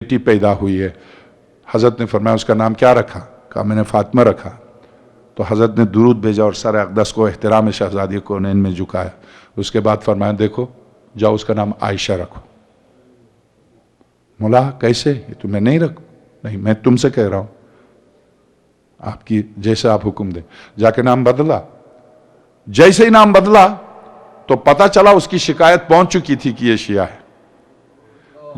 بیٹی پیدا ہوئی ہے. حضرت نے فرمایا اس کا نام کیا رکھا؟ کہا میں نے فاطمہ رکھا. تو حضرت نے درود بھیجا اور سر اقدس کو احترام شہزادی کو ان میں جھکایا. اس کے بعد فرمایا دیکھو جاؤ اس کا نام عائشہ رکھو. مولا کیسے؟ یہ تو میں نہیں رکھوں. نہیں میں تم سے کہہ رہا ہوں، آپ کی جیسے آپ حکم دیں. جا کے نام بدلا. جیسے ہی نام بدلا تو پتہ چلا اس کی شکایت پہنچ چکی تھی کہ یہ شیعہ ہے.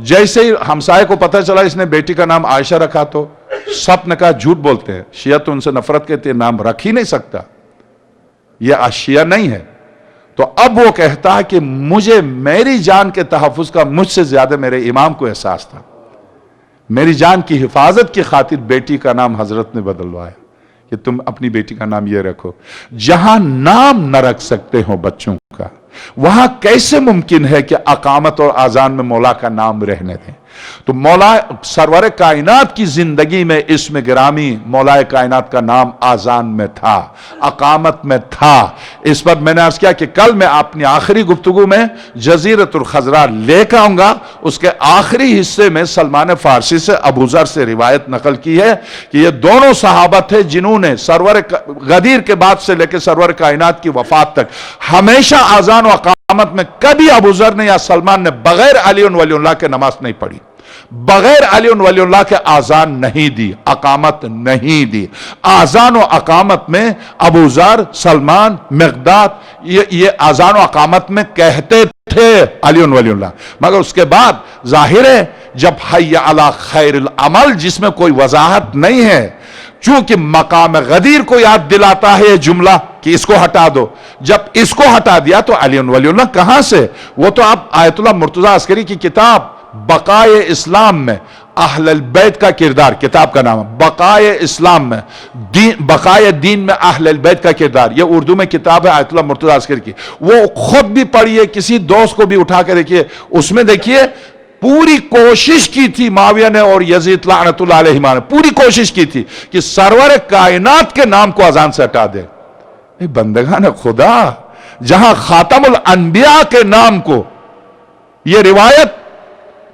جیسے ہی ہمسائے کو پتہ چلا اس نے بیٹی کا نام عائشہ رکھا تو سب نے کہا جھوٹ بولتے ہیں، شیعہ تو ان سے نفرت کرتے ہیں، نام رکھ ہی نہیں سکتا، یہ شیعہ نہیں ہے. تو اب وہ کہتا ہے کہ مجھے میری جان کے تحفظ کا مجھ سے زیادہ میرے امام کو احساس تھا. میری جان کی حفاظت کی خاطر بیٹی کا نام حضرت نے بدلوایا کہ تم اپنی بیٹی کا نام یہ رکھو. جہاں نام نہ رکھ سکتے ہو بچوں کا، وہاں کیسے ممکن ہے کہ اقامت اور اذان میں مولا کا نام رہنے دیں؟ تو مولا سرور کائنات کی زندگی میں اسم گرامی مولا کائنات کا نام اذان میں تھا، اقامت میں تھا. اس پر میں نے عرض کیا کہ کل میں اپنی آخری گفتگو میں جزیرۃ الخضراء لے کے آؤں گا. اس کے آخری حصے میں سلمان فارسی سے ابو ذر سے روایت نقل کی ہے کہ یہ دونوں صحابہ تھے جنہوں نے سرور غدیر کے بعد سے لے کے سرور کائنات کی وفات تک ہمیشہ اذان و اقامت میں کبھی ابو ذر نے یا سلمان نے بغیر علی ولی اللہ کے نماز نہیں پڑھی، بغیر علی ولی اللہ کے آذان نہیں دی، اقامت نہیں دی. آذان و اقامت میں ابو ذر، سلمان، مقداد یہ آذان و اقامت میں کہتے تھے علی ولی اللہ. مگر اس کے بعد ظاہر ہے جب حی علی خیر العمل جس میں کوئی وضاحت نہیں ہے، چونکہ مقام غدیر کو یاد دلاتا ہے یہ جملہ کہ اس کو ہٹا دو، جب اس کو ہٹا دیا تو علی ولی اللہ کہاں سے؟ وہ تو آپ آیت اللہ مرتضی عسکری کی کتاب بقائے اسلام میں اہل البیت کا کردار، کتاب کا نام ہے بقائے اسلام میں بقائے دین میں اہل البیت کا کردار، یہ اردو میں کتاب ہے آیت اللہ مرتضی عسکری کی. وہ خود بھی پڑھیے، کسی دوست کو بھی اٹھا کے دیکھیے. اس میں دیکھیے پوری کوشش کی تھی معاویہ نے اور یزید لعنت اللہ علیہما نے، پوری کوشش کی تھی کہ سرور کائنات کے نام کو اذان سے ہٹا دے. بندگان خدا، جہاں خاتم الانبیاء کے نام کو، یہ روایت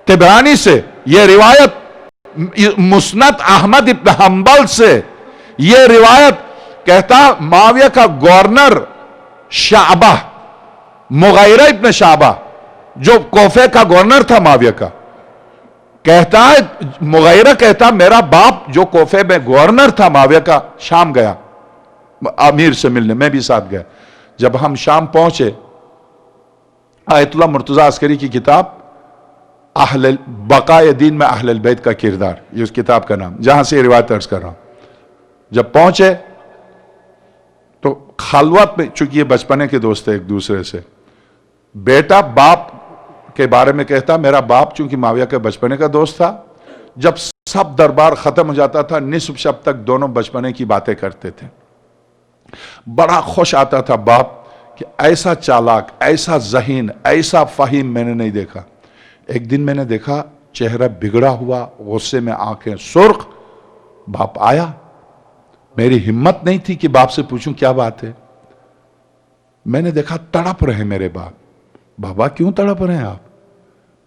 طبرانی سے، یہ روایت مسند احمد ابن حنبل سے، یہ روایت کہتا معاویہ کا گورنر شعبہ، مغیرہ ابن شعبہ جو کوفے کا گورنر تھا معاویہ کا، کہتا ہے مغیرہ کہتا میرا باپ جو کوفے میں گورنر تھا معاویہ کا شام گیا امیر سے ملنے، میں بھی ساتھ گیا. جب ہم شام پہنچے، آیت اللہ مرتضی عسکری کی کتاب بقائے دین میں اہل البیت کا کردار، یہ اس کتاب کا نام، جہاں سے یہ روایت عرض کر رہا ہوں. جب پہنچے تو خلوت میں، چونکہ یہ بچپنے کے دوست ہیں ایک دوسرے سے، بیٹا باپ کے بارے میں کہتا میرا باپ چونکہ معاویہ کے بچپنے کا دوست تھا، جب سب دربار ختم ہو جاتا تھا نصف شب تک دونوں بچپنے کی باتیں کرتے تھے. بڑا خوش آتا تھا باپ کہ ایسا چالاک، ایسا ذہین، ایسا فہیم میں نے نہیں دیکھا. ایک دن میں نے دیکھا چہرہ بگڑا ہوا، غصے میں آنکھیں سرخ. باپ آیا، میری ہمت نہیں تھی کہ باپ سے پوچھوں کیا بات ہے. میں نے دیکھا تڑپ رہے میرے باپ. بابا کیوں تڑپ رہے ہیں آپ؟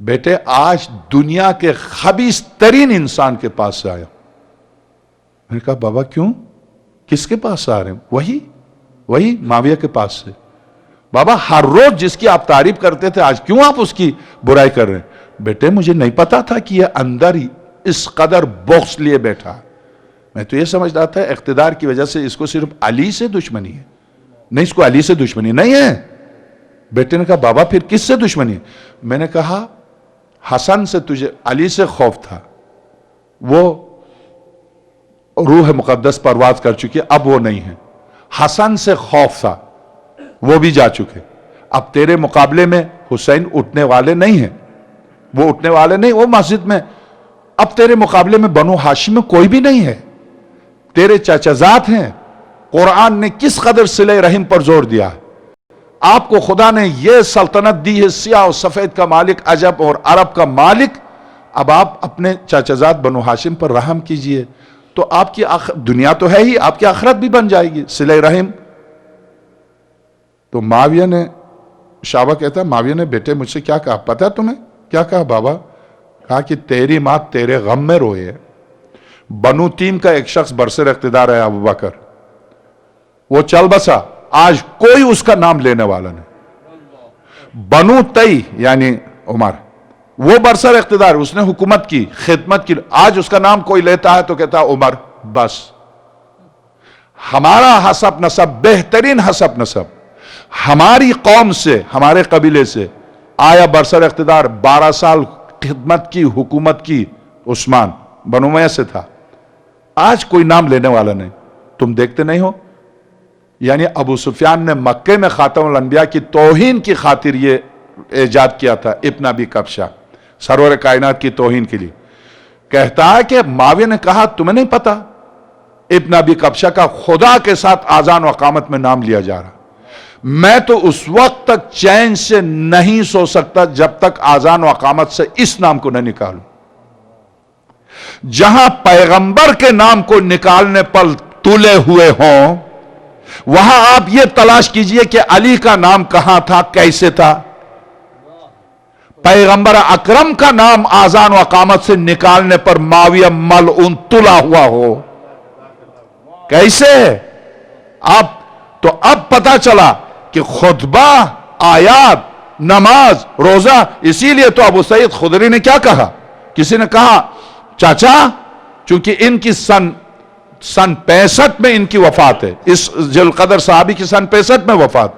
بیٹے آج دنیا کے خبیث ترین انسان کے پاس سے آیا. میں نے کہا بابا کیوں؟ کس کے پاس سے آ رہے ہیں؟ وہی معاویہ کے پاس سے. بابا ہر روز جس کی آپ تعریف کرتے تھے آج کیوں آپ اس کی برائی کر رہے ہیں؟ بیٹے مجھے نہیں پتا تھا کہ یہ اندر ہی اس قدر بغض لیے بیٹھا. میں تو یہ سمجھتا تھا اقتدار کی وجہ سے اس کو صرف علی سے دشمنی ہے. نہیں، اس کو علی سے دشمنی نہیں ہے. بیٹے نے کہا بابا پھر کس سے دشمنی ہے؟ میں نے کہا حسن سے تجھے علی سے خوف تھا، وہ روح مقدس پرواز کر چکی، اب وہ نہیں ہے. حسن سے خوف تھا، وہ بھی جا چکے. اب تیرے مقابلے میں حسین اٹھنے والے نہیں ہیں، وہ اٹھنے والے نہیں، وہ مسجد میں. اب تیرے مقابلے میں بنو ہاشم میں کوئی بھی نہیں ہے، تیرے چچزاد ہیں. قرآن نے کس قدر صلہ رحم پر زور دیا. آپ کو خدا نے یہ سلطنت دی ہے، سیاہ و سفید کا مالک، عجب اور عرب کا مالک. اب آپ اپنے چچزاد بنو ہاشم پر رحم کیجئے تو آپ کی دنیا تو ہے ہی، آپ کی آخرت بھی بن جائے گی. صلہ رحم. تو معاویہ نے، شعبہ کہتا ہے معاویہ نے بیٹے مجھ سے کیا کہا پتہ ہے تمہیں؟ کیا کہا بابا؟ کہا کہ تیری ماں تیرے غم میں روئے. بنو تیم کا ایک شخص برسر اقتدار ہے ابو بکر, وہ چل بسا, آج کوئی اس کا نام لینے والا نہیں. بنو تی یعنی عمر, وہ برسر اقتدار, اس نے حکومت کی, خدمت کی, آج اس کا نام کوئی لیتا ہے تو کہتا ہے عمر. بس ہمارا حسب نسب, بہترین حسب نسب ہماری قوم سے, ہمارے قبیلے سے آیا برسر اقتدار, 12 سال خدمت کی, حکومت کی, عثمان بنو امیہ سے تھا. آج کوئی نام لینے والا نہیں. تم دیکھتے نہیں ہو, یعنی ابو سفیان نے مکے میں خاتم الانبیاء کی توہین کی خاطر یہ ایجاد کیا تھا ابن ابی کبشہ, سرور کائنات کی توہین کے لیے. کہتا ہے کہ معاویہ نے کہا تمہیں نہیں پتا ابن ابی کبشہ کا خدا کے ساتھ آذان و اقامت میں نام لیا جا رہا. میں تو اس وقت تک چین سے نہیں سو سکتا جب تک آذان و اقامت سے اس نام کو نہ نکالوں. جہاں پیغمبر کے نام کو نکالنے پر تلے ہوئے ہوں, وہاں آپ یہ تلاش کیجئے کہ علی کا نام کہاں تھا, کیسے تھا. پیغمبر اکرم کا نام آذان و اقامت سے نکالنے پر معاویہ ملعون تلا ہوا ہو, کیسے. آپ تو اب پتا چلا کہ خطبہ, آیات, نماز, روزہ. اسی لیے تو ابو سعید خدری نے کیا کہا, کسی نے کہا چاچا, چونکہ ان کی سن 65 میں ان کی وفات ہے, اس ذوالقدر صحابی کی سن 65 میں وفات.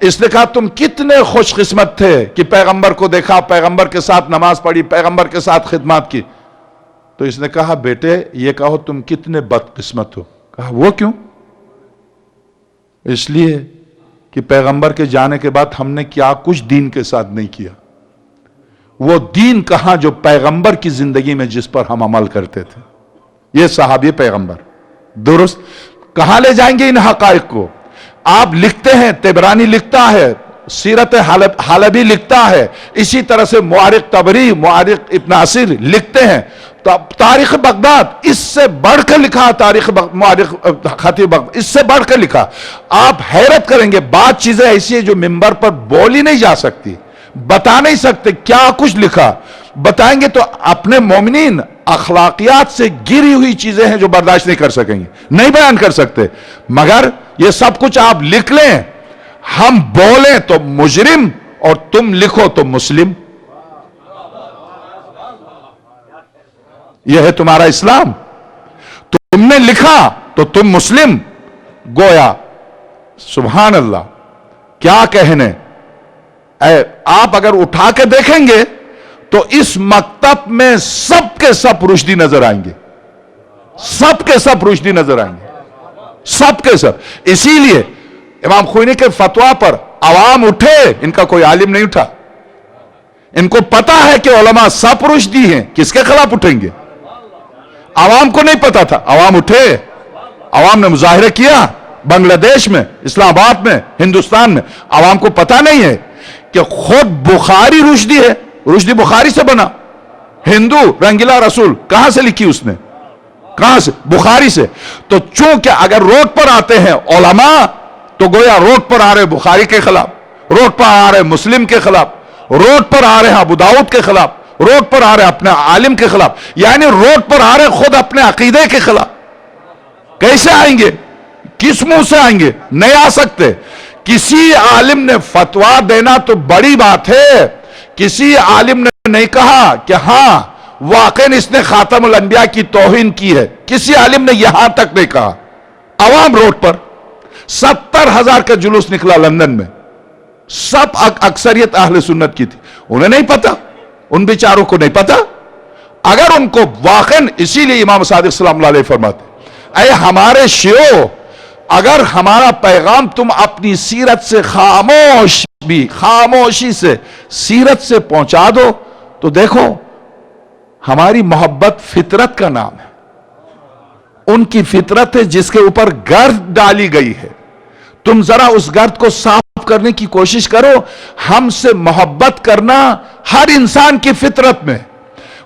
اس نے کہا تم کتنے خوش قسمت تھے کہ پیغمبر کو دیکھا, پیغمبر کے ساتھ نماز پڑھی, پیغمبر کے ساتھ خدمات کی. تو اس نے کہا بیٹے یہ کہو تم کتنے بدقسمت ہو. کہا وہ کیوں؟ اس لیے کہ پیغمبر کے جانے کے بعد ہم نے کیا کچھ دین کے ساتھ نہیں کیا. وہ دین کہاں جو پیغمبر کی زندگی میں جس پر ہم عمل کرتے تھے. یہ صحابی پیغمبر درست کہاں لے جائیں گے ان حقائق کو. آپ لکھتے ہیں, طبرانی لکھتا ہے, سیرت حلبی لکھتا ہے, اسی طرح سے مورخ طبری, مورخ ابن اسیر لکھتے ہیں. تو تاریخ بغداد اس سے بڑھ کر لکھا, تاریخ مورخ خطیب بغداد اس سے بڑھ کر لکھا. آپ حیرت کریں گے, بات چیزیں ایسی ہیں جو منبر پر بولی نہیں جا سکتی, بتا نہیں سکتے کیا کچھ لکھا. بتائیں گے تو اپنے مومنین اخلاقیات سے گری ہوئی چیزیں ہیں جو برداشت نہیں کر سکیں گے, نہیں بیان کر سکتے. مگر یہ سب کچھ آپ لکھ لیں, ہم بولیں تو مجرم اور تم لکھو تو مسلم. یہ ہے تمہارا اسلام. تم نے لکھا تو تم مسلم. گویا سبحان اللہ کیا کہنے. آپ اگر اٹھا کے دیکھیں گے تو اس مکتب میں سب کے سب رشدی نظر آئیں گے, سب کے سب رشدی نظر آئیں گے, سب کے سب. اسی لیے امام خوئینی کے فتویٰ پر عوام اٹھے, ان کا کوئی عالم نہیں اٹھا. ان کو پتا ہے کہ علماء سب رشدی ہیں, کس کے خلاف اٹھیں گے. عوام کو نہیں پتا تھا, عوام اٹھے, عوام نے مظاہرے کیا بنگلہ دیش میں, اسلام آباد میں, ہندوستان میں. عوام کو پتا نہیں ہے کہ خود بخاری رشدی ہے, رشدی بخاری سے بنا. ہندو رنگیلا رسول کہاں سے لکھی اس نے, کہاں سے؟ بخاری سے. تو چونکہ اگر روڈ پر آتے ہیں علماء تو گویا روڈ پر آ رہے بخاری کے خلاف, روڈ پر آ رہے مسلم کے خلاف, روڈ پر آ رہے ابو داؤد کے خلاف, روڈ پر آ رہے اپنے عالم کے خلاف, یعنی روڈ پر آ رہے خود اپنے عقیدے کے خلاف. کیسے آئیں گے, کس منہ سے آئیں گے؟ نہیں آ سکتے. کسی عالم نے فتویٰ دینا تو بڑی بات ہے. کسی عالم نے نہیں کہا کہ ہاں واقعی اس نے خاتم الانبیاء کی توہین کی ہے, کسی عالم نے یہاں تک نہیں کہا. عوام روڈ پر 70,000 کا جلوس نکلا لندن میں, سب اکثریت اہل سنت کی تھی. انہیں نہیں پتا, ان بیچاروں کو نہیں پتا. اگر ان کو واقعی, اسی لیے امام صادق سلام اللہ علیہ فرماتے اے ہمارے شیعو, اگر ہمارا پیغام تم اپنی سیرت سے خاموشی سے سیرت سے پہنچا دو تو دیکھو ہماری محبت فطرت کا نام ہے. ان کی فطرت ہے جس کے اوپر گرد ڈالی گئی ہے. تم ذرا اس گرد کو صاف کرنے کی کوشش کرو. ہم سے محبت کرنا ہر انسان کی فطرت میں.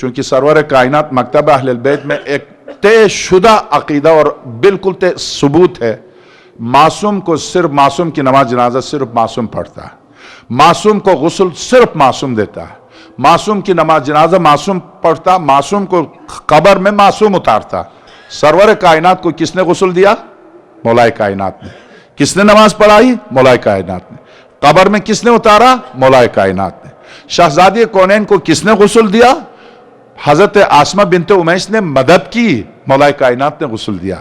چونکہ سرور کائنات مکتب اہل بیت میں ایک طے شدہ عقیدہ اور بالکل طے ثبوت ہے، معصوم کو صرف معصوم کی نماز جنازہ صرف معصوم پڑھتا ہے، معصوم کو غسل صرف معصوم دیتا ہے، معصوم کی نماز جنازہ معصوم پڑھتا، معصوم کو قبر میں معصوم اتارتا۔ سرور کائنات کو کس نے غسل دیا؟ مولا کائنات نے۔ کس نے نماز پڑھائی؟ مولا کائنات نے۔ قبر میں کس نے اتارا؟ مولا کائنات نے۔ شہزادی کونین کو کس نے غسل دیا؟ حضرت آسمہ بنت امیس نے مدد کی، مولا کائنات نے غسل دیا۔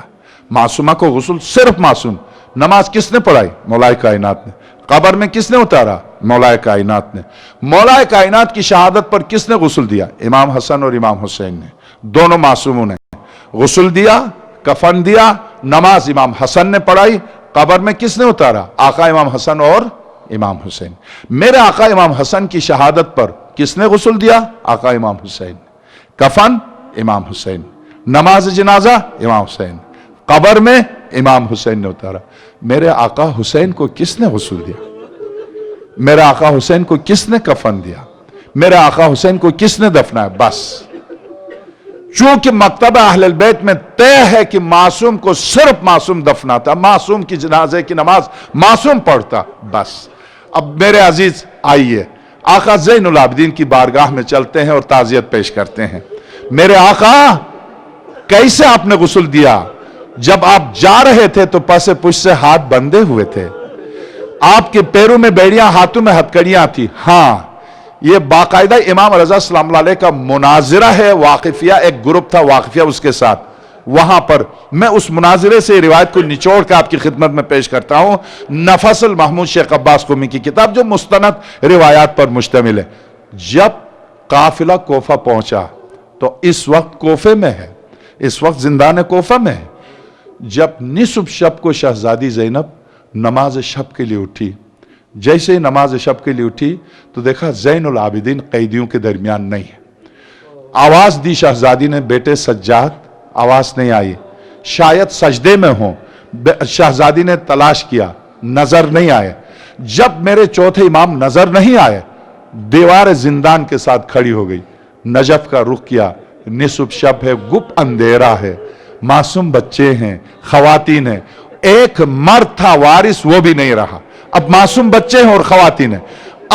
معصومہ کو غسل صرف معصوم۔ نماز کس نے پڑھائی؟ مولا کائنات نے۔ قبر میں کس نے اتارا؟ مولا کائنات نے۔ مولا کائنات کی شہادت پر کس نے غسل دیا؟ امام حسن اور امام حسین نے، دونوں معصوموں نے غسل دیا، کفن دیا، نماز امام حسن نے پڑھائی، قبر میں کس نے اتارا؟ آقا امام حسن اور امام حسین۔ میرے آقا امام حسن کی شہادت پر کس نے غسل دیا؟ آقا امام حسین۔ کفن امام حسین، نماز جنازہ امام حسین، قبر میں امام حسین نے اتارا۔ میرے آقا حسین کو کس نے غسل دیا؟ میرے آقا حسین کو کس نے کفن دیا؟ میرے آقا حسین کو کس نے دفنایا؟ بس چونکہ مکتبہ اہل البیت میں طے ہے کہ معصوم کو صرف معصوم دفناتا، معصوم کی جنازے کی نماز معصوم پڑھتا، بس۔ اب میرے عزیز آئیے آقا زین العابدین کی بارگاہ میں چلتے ہیں اور تعزیت پیش کرتے ہیں۔ میرے آقا کیسے آپ نے غسل دیا؟ جب آپ جا رہے تھے تو پس پشت سے ہاتھ بندھے ہوئے تھے، آپ کے پیروں میں بیڑیاں، ہاتھوں میں ہتکڑیاں تھی۔ ہاں، یہ باقاعدہ امام رضا سلام اللہ علیہ کا مناظرہ ہے، واقفیہ ایک گروپ تھا واقفیہ اس کے ساتھ، وہاں پر میں اس مناظرے سے روایت کو نچوڑ کے آپ کی خدمت میں پیش کرتا ہوں۔ نفس المحمود شیخ عباس قمی کی کتاب جو مستند روایات پر مشتمل ہے۔ جب قافلہ کوفہ پہنچا تو اس وقت کوفے میں ہے، اس وقت زندان کوفہ میں ہے۔ جب نصف شب کو شہزادی زینب نماز شب کے لیے اٹھی، جیسے نماز شب کے لیے اٹھی تو دیکھا زین العابدین قیدیوں کے درمیان نہیں ہے۔ آواز دی شہزادی نے، بیٹے سجاد، آواز نہیں آئی، شاید سجدے میں ہوں۔ شہزادی نے تلاش کیا، نظر نہیں آئے۔ جب میرے چوتھے امام نظر نہیں آئے، دیوار زندان کے ساتھ کھڑی ہو گئی، نجف کا رخ کیا۔ نصف شب ہے، گپ اندھیرا ہے، معصوم بچے ہیں، خواتین ہیں، ایک مرد تھا وارث وہ بھی نہیں رہا، اب معصوم بچے ہیں اور خواتین ہیں۔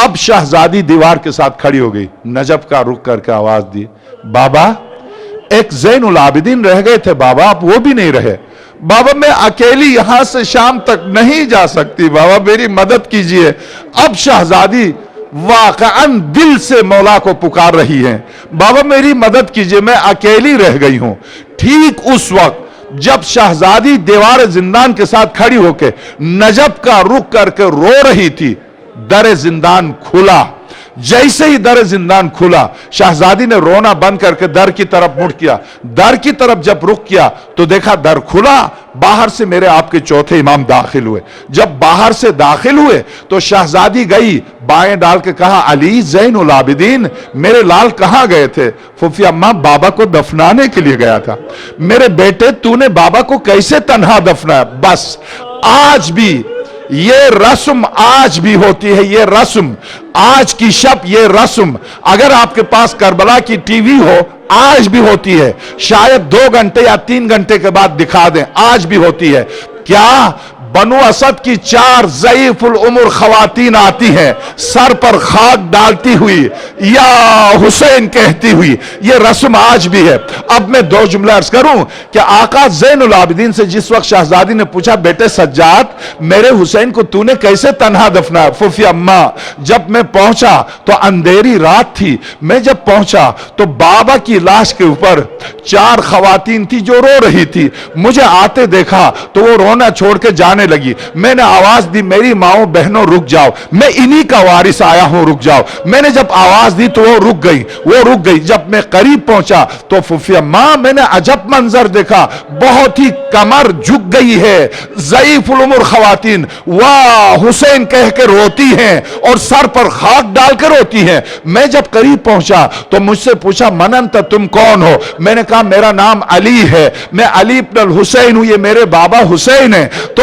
اب شہزادی دیوار کے ساتھ کھڑی ہو گئی، نجف کا رخ کر کے آواز دی، بابا ایک زین العابدین رہ گئے تھے بابا، اب وہ بھی نہیں رہے۔ بابا میں اکیلی یہاں سے شام تک نہیں جا سکتی، بابا میری مدد کیجئے۔ اب شہزادی واقعاً دل سے مولا کو پکار رہی ہیں، بابا میری مدد کیجئے، میں اکیلی رہ گئی ہوں۔ ٹھیک اس وقت جب شہزادی دیوار زندان کے ساتھ کھڑی ہو کے نجف کا رخ کر کے رو رہی تھی، در زندان کھلا۔ جیسے ہی در زندان کھلا، شہزادی نے رونا بند کر کے در کی طرف مڑ کیا۔ در کی طرف جب رخ کیا تو دیکھا در کھلا، باہر سے میرے آپ کے چوتھے امام داخل ہوئے۔ جب باہر سے داخل ہوئے تو شہزادی گئی، بائیں ڈال کے کہا، علی زین العابدین میرے لال کہاں گئے تھے؟ پھوپھی اماں بابا کو دفنانے کے لیے گیا تھا۔ میرے بیٹے تو نے بابا کو کیسے تنہا دفنایا؟ بس آج بھی یہ رسم آج بھی ہوتی ہے، یہ رسم آج کی شب، یہ رسم اگر آپ کے پاس کربلا کی ٹی وی ہو آج بھی ہوتی ہے، شاید 2 گھنٹے یا 3 گھنٹے کے بعد دکھا دیں، آج بھی ہوتی ہے۔ کیا بنو اسد کی 4 ضعیف العمر خواتین آتی ہیں، سر پر خاک ڈالتی ہوئی یا حسین کہتی ہوئی، یہ رسم آج بھی ہے۔ اب میں 2 جملے عرض کروں کہ آقا زین العابدین سے جس وقت شہزادی نے پوچھا، بیٹے سجاد میرے حسین کو تو نے کیسے تنہا دفنایا؟ پھوپھی اماں جب میں پہنچا تو اندھیری رات تھی، میں جب پہنچا تو بابا کی لاش کے اوپر 4 خواتین تھی جو رو رہی تھی، مجھے آتے دیکھا تو وہ رونا چھوڑ کے جانے لگی۔ میں نے آواز دی، میری ماؤں بہنوں رک جاؤ، میں انہی کا وارث آیا ہوں، رک جاؤ۔ میں نے جب آواز دی تو وہ رک گئی۔ جب میں قریب پہنچا تو پھوپھی اماں میں نے عجب منظر دیکھا، بہت ہی کمر جھک گئی ہے، ضعیف العمر خواتین واہ حسین کہہ کے روتی ہیں اور سر پر خاک ڈال کے روتی ہیں۔ میں جب قریب پہنچا تو مجھ سے پوچھا، من انت، تم کون ہو؟ میں نے کہا میرا نام علی ہے، میں علی ابن الحسین ہوں، یہ میرے بابا حسین ہیں۔ تو